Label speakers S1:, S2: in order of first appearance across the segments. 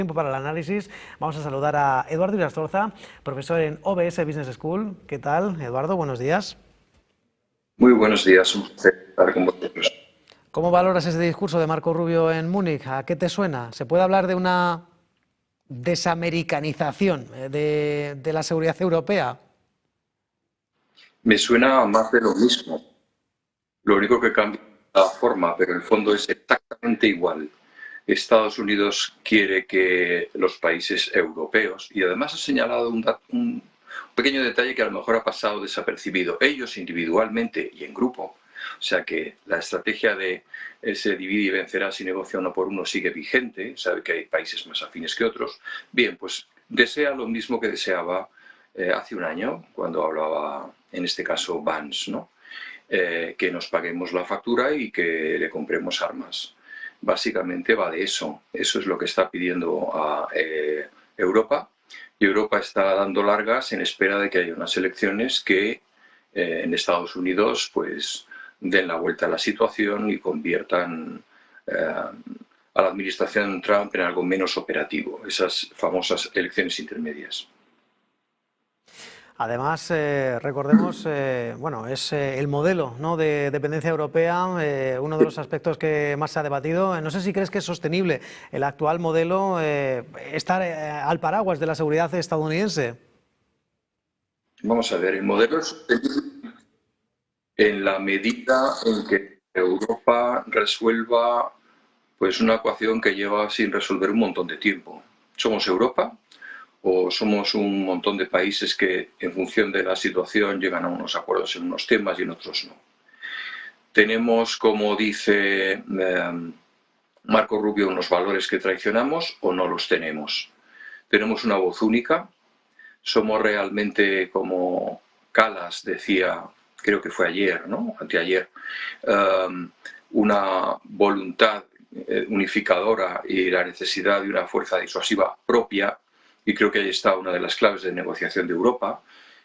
S1: Tiempo para el análisis. Vamos a saludar a Eduardo Irastorza, profesor en OBS Business School. ¿Qué tal, Eduardo? Buenos días.
S2: Muy buenos días, un placer estar con vosotros.
S1: ¿Cómo valoras ese discurso de Marco Rubio en Múnich? ¿A qué te suena? ¿Se puede hablar de una desamericanización de la seguridad europea?
S2: Me suena más de lo mismo. Lo único que cambia es la forma, pero el fondo es exactamente igual. Estados Unidos quiere que los países europeos, y además ha señalado un pequeño detalle que a lo mejor ha pasado desapercibido, ellos individualmente y en grupo. O sea que la estrategia de ese divide y vencerá si negocia uno por uno sigue vigente, sabe que hay países más afines que otros. Bien, pues desea lo mismo que deseaba hace un año, cuando hablaba, en este caso, Vance, ¿no? Que nos paguemos la factura y que le compremos armas. Básicamente va de eso. Eso es lo que está pidiendo a Europa. Y Europa está dando largas en espera de que haya unas elecciones que en Estados Unidos pues den la vuelta a la situación y conviertan a la administración Trump en algo menos operativo. Esas famosas elecciones intermedias.
S1: Además, recordemos, bueno, es el modelo, ¿no?, de dependencia europea, uno de los aspectos que más se ha debatido. No sé si crees que es sostenible el actual modelo, estar al paraguas de la seguridad estadounidense.
S2: Vamos a ver, el modelo es sostenible en la medida en que Europa resuelva pues una ecuación que lleva sin resolver un montón de tiempo. ¿Somos Europa o somos un montón de países que en función de la situación llegan a unos acuerdos en unos temas y en otros no? ¿Tenemos, como dice Marco Rubio, unos valores que traicionamos o no los tenemos? ¿Tenemos una voz única? ¿Somos realmente, como Kallas decía, creo que fue ayer, ¿no?, anteayer, una voluntad unificadora y la necesidad de una fuerza disuasiva propia? Y creo que ahí está una de las claves de negociación de Europa,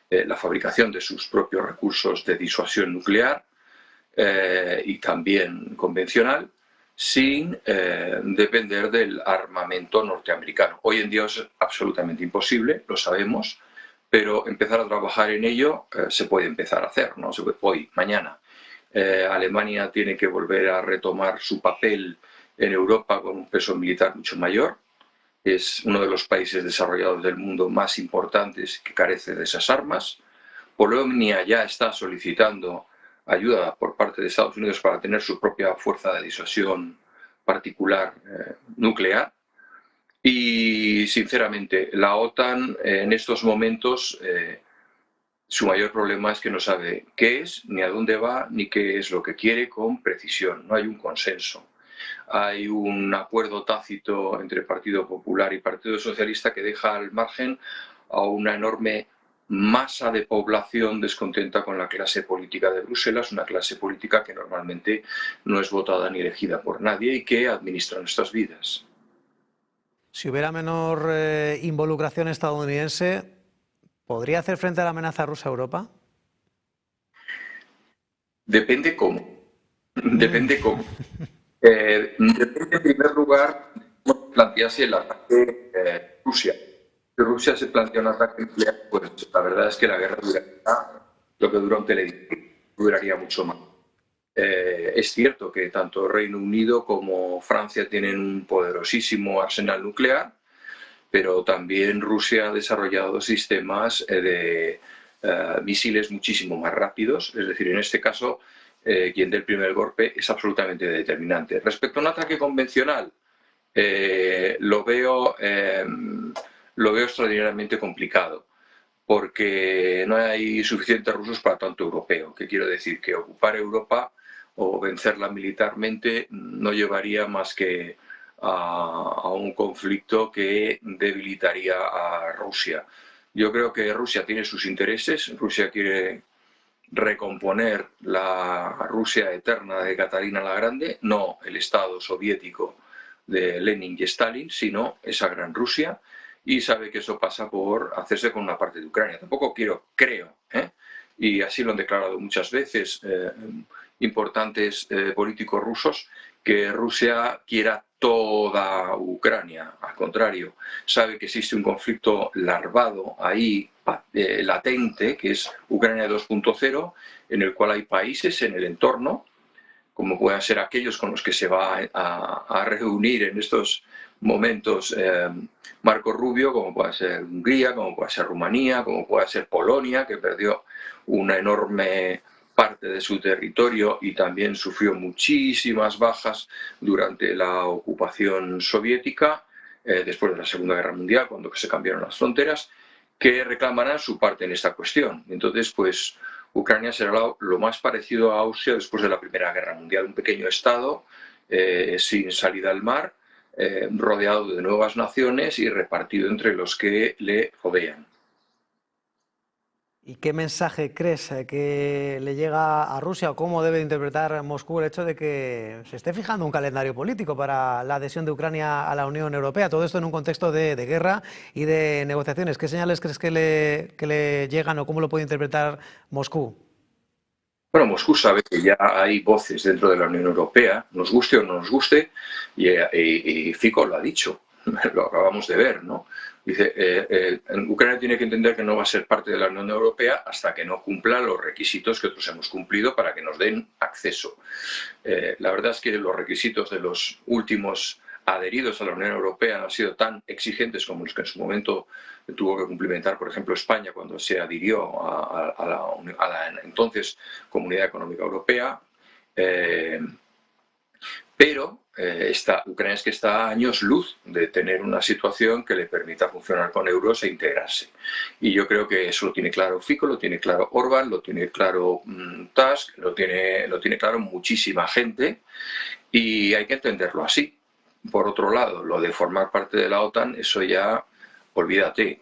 S2: la fabricación de sus propios recursos de disuasión nuclear y también convencional, sin depender del armamento norteamericano. Hoy en día es absolutamente imposible, lo sabemos, pero empezar a trabajar en ello se puede empezar a hacer, ¿no? Hoy, mañana. Alemania tiene que volver a retomar su papel en Europa con un peso militar mucho mayor. Es uno de los países desarrollados del mundo más importantes que carece de esas armas. Polonia ya está solicitando ayuda por parte de Estados Unidos para tener su propia fuerza de disuasión particular nuclear. Y, sinceramente, la OTAN en estos momentos, su mayor problema es que no sabe qué es, ni a dónde va, ni qué es lo que quiere con precisión. No hay un consenso. Hay un acuerdo tácito entre Partido Popular y Partido Socialista que deja al margen a una enorme masa de población descontenta con la clase política de Bruselas, una clase política que normalmente no es votada ni elegida por nadie y que administra nuestras vidas.
S1: Si hubiera menor involucración estadounidense, ¿podría hacer frente a la amenaza rusa a Europa?
S2: Depende cómo. Depende cómo. Depende, en primer lugar, cómo plantease el ataque Rusia. Si Rusia se plantea un ataque nuclear, pues la verdad es que la guerra duraría lo que dura un telediario, duraría mucho más. Es cierto que tanto Reino Unido como Francia tienen un poderosísimo arsenal nuclear, pero también Rusia ha desarrollado sistemas de misiles muchísimo más rápidos. Es decir, en este caso, quien dé el primer golpe es absolutamente determinante. Respecto a un ataque convencional, lo veo extraordinariamente complicado, porque no hay suficientes rusos para tanto europeo. ¿Qué quiero decir? Que ocupar Europa o vencerla militarmente no llevaría más que a un conflicto que debilitaría a Rusia. Yo creo que Rusia tiene sus intereses. Rusia quiere recomponer la Rusia eterna de Catalina la Grande, no el Estado soviético de Lenin y Stalin, sino esa gran Rusia, y sabe que eso pasa por hacerse con una parte de Ucrania. Tampoco creo, y así lo han declarado muchas veces importantes políticos rusos, que Rusia quiera toda Ucrania, al contrario, sabe que existe un conflicto larvado ahí, latente, que es Ucrania 2.0, en el cual hay países en el entorno, como puedan ser aquellos con los que se va a reunir en estos momentos Marco Rubio, como pueda ser Hungría, como pueda ser Rumanía, como pueda ser Polonia, que perdió una enorme parte de su territorio y también sufrió muchísimas bajas durante la ocupación soviética, después de la Segunda Guerra Mundial, cuando se cambiaron las fronteras, que reclamarán su parte en esta cuestión. Entonces, pues Ucrania será lo más parecido a Austria después de la Primera Guerra Mundial, un pequeño estado sin salida al mar, rodeado de nuevas naciones y repartido entre los que le rodean.
S1: ¿Y qué mensaje crees que le llega a Rusia o cómo debe interpretar Moscú el hecho de que se esté fijando un calendario político para la adhesión de Ucrania a la Unión Europea? Todo esto en un contexto de guerra y de negociaciones. ¿Qué señales crees que le llegan o cómo lo puede interpretar Moscú?
S2: Bueno, Moscú sabe que ya hay voces dentro de la Unión Europea, nos guste o no nos guste, y Fico lo ha dicho, lo acabamos de ver, ¿no? Dice, Ucrania tiene que entender que no va a ser parte de la Unión Europea hasta que no cumpla los requisitos que otros hemos cumplido para que nos den acceso. La verdad es que los requisitos de los últimos adheridos a la Unión Europea han sido tan exigentes como los que en su momento tuvo que cumplimentar, por ejemplo, España cuando se adhirió a la entonces Comunidad Económica Europea. Pero Ucrania es que está a años luz de tener una situación que le permita funcionar con euros e integrarse. Y yo creo que eso lo tiene claro Fico, lo tiene claro Orbán, lo tiene claro Tusk, lo tiene claro muchísima gente y hay que entenderlo así. Por otro lado, lo de formar parte de la OTAN, eso ya, olvídate.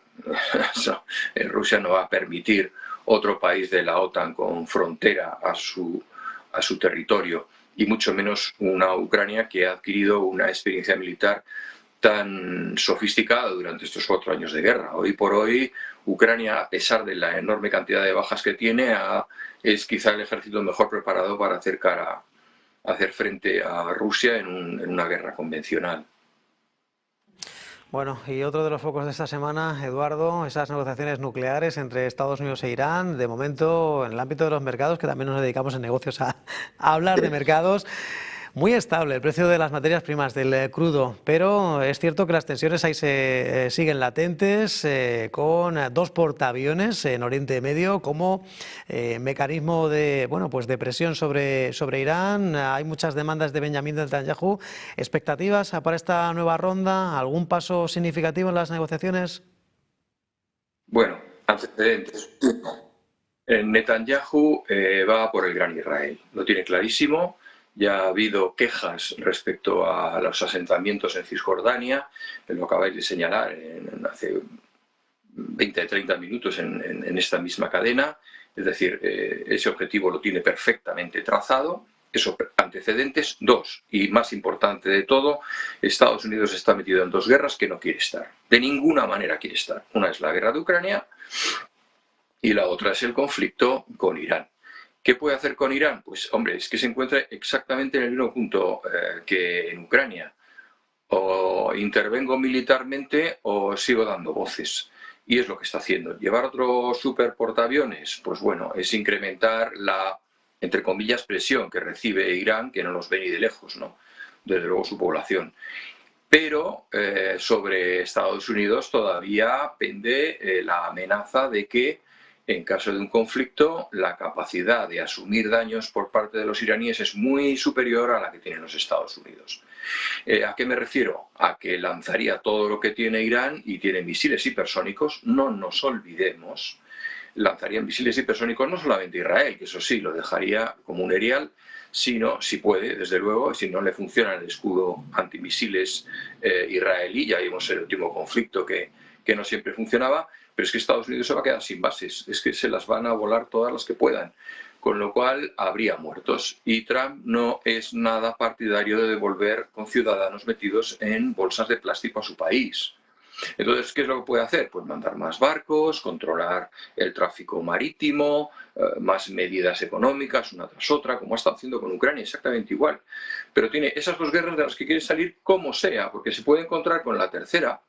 S2: Rusia no va a permitir otro país de la OTAN con frontera a su territorio, y mucho menos una Ucrania que ha adquirido una experiencia militar tan sofisticada durante estos 4 años de guerra. Hoy por hoy, Ucrania, a pesar de la enorme cantidad de bajas que tiene, es quizá el ejército mejor preparado para hacer frente a Rusia en una guerra convencional.
S1: Bueno, y otro de los focos de esta semana, Eduardo, esas negociaciones nucleares entre Estados Unidos e Irán, de momento en el ámbito de los mercados, que también nos dedicamos en negocios a hablar de mercados. Muy estable el precio de las materias primas, del crudo, pero es cierto que las tensiones ahí se siguen latentes, con 2 portaaviones en Oriente Medio como mecanismo de, bueno, pues de presión sobre Irán. Hay muchas demandas de Benjamín Netanyahu. ¿Expectativas para esta nueva ronda? ¿Algún paso significativo en las negociaciones?
S2: Bueno, antecedentes. Netanyahu va por el Gran Israel, lo tiene clarísimo. Ya ha habido quejas respecto a los asentamientos en Cisjordania, lo acabáis de señalar hace 20-30 minutos en esta misma cadena. Es decir, ese objetivo lo tiene perfectamente trazado. Esos antecedentes. 2, y más importante de todo, Estados Unidos está metido en 2 guerras que no quiere estar. De ninguna manera quiere estar. Una es la guerra de Ucrania y la otra es el conflicto con Irán. ¿Qué puede hacer con Irán? Pues, hombre, es que se encuentra exactamente en el mismo punto que en Ucrania. O intervengo militarmente o sigo dando voces. Y es lo que está haciendo. ¿Llevar otro super portaaviones? Pues bueno, es incrementar la, entre comillas, presión que recibe Irán, que no nos ve ni de lejos, ¿no? Desde luego su población. Pero sobre Estados Unidos todavía pende la amenaza de que, en caso de un conflicto, la capacidad de asumir daños por parte de los iraníes es muy superior a la que tienen los Estados Unidos. ¿A qué me refiero? A que lanzaría todo lo que tiene Irán, y tiene misiles hipersónicos, no nos olvidemos. Lanzarían misiles hipersónicos no solamente a Israel, que eso sí, lo dejaría como un erial, sino, si puede, desde luego, si no le funciona el escudo antimisiles israelí. Ya vimos el último conflicto que no siempre funcionaba, pero es que Estados Unidos se va a quedar sin bases, es que se las van a volar todas las que puedan, con lo cual habría muertos. Y Trump no es nada partidario de devolver con ciudadanos metidos en bolsas de plástico a su país. Entonces, ¿qué es lo que puede hacer? Pues mandar más barcos, controlar el tráfico marítimo, más medidas económicas una tras otra, como ha estado haciendo con Ucrania, exactamente igual. Pero tiene esas dos guerras de las que quiere salir como sea, porque se puede encontrar con la tercera,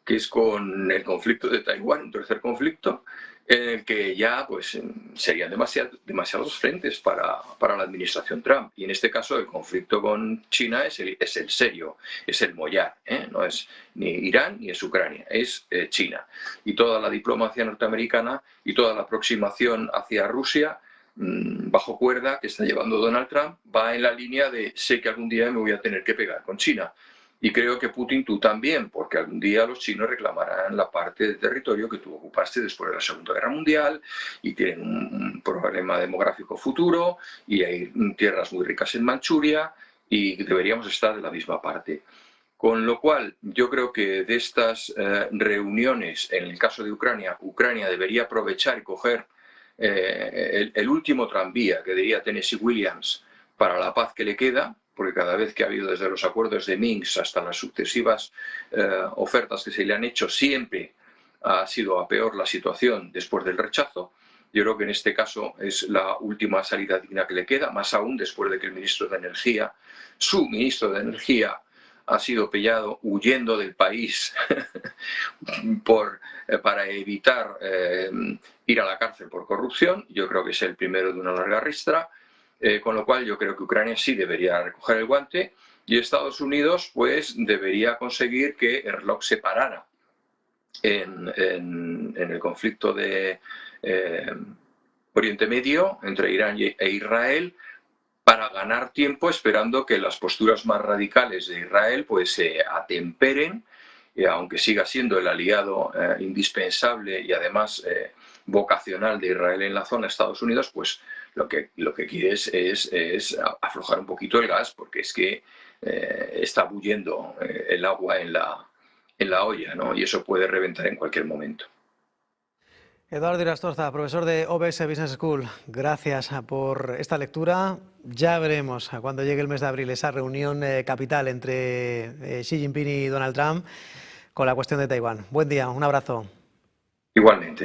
S2: que es con el conflicto de Taiwán, un tercer conflicto, en el que ya pues, serían demasiados frentes para la administración Trump. Y en este caso el conflicto con China es el serio, es el mollar, ¿eh? No es ni Irán ni es Ucrania, es China. Y toda la diplomacia norteamericana y toda la aproximación hacia Rusia bajo cuerda que está llevando Donald Trump va en la línea de sé que algún día me voy a tener que pegar con China. Y creo que Putin, tú también, porque algún día los chinos reclamarán la parte de territorio que tú ocupaste después de la Segunda Guerra Mundial y tienen un problema demográfico futuro y hay tierras muy ricas en Manchuria y deberíamos estar de la misma parte. Con lo cual, yo creo que de estas reuniones, en el caso de Ucrania, Ucrania debería aprovechar y coger el último tranvía, que diría Tennessee Williams, para la paz que le queda, porque cada vez que ha habido desde los acuerdos de Minsk hasta las sucesivas ofertas que se le han hecho, siempre ha sido a peor la situación después del rechazo. Yo creo que en este caso es la última salida digna que le queda, más aún después de que el ministro de Energía, su ministro de Energía, ha sido pillado huyendo del país para evitar ir a la cárcel por corrupción. Yo creo que es el primero de una larga ristra. Con lo cual yo creo que Ucrania sí debería recoger el guante y Estados Unidos pues debería conseguir que el reloj se parara en el conflicto de Oriente Medio entre Irán e Israel para ganar tiempo esperando que las posturas más radicales de Israel pues se atemperen, aunque siga siendo el aliado indispensable y además vocacional de Israel en la zona, Estados Unidos, pues lo que quiere es aflojar un poquito el gas, porque es que está bulliendo el agua en la olla, ¿no? Y eso puede reventar en cualquier momento.
S1: Eduardo Irastorza, profesor de OBS Business School, gracias por esta lectura. Ya veremos cuando llegue el mes de abril esa reunión capital entre Xi Jinping y Donald Trump con la cuestión de Taiwán. Buen día, un abrazo.
S2: Igualmente.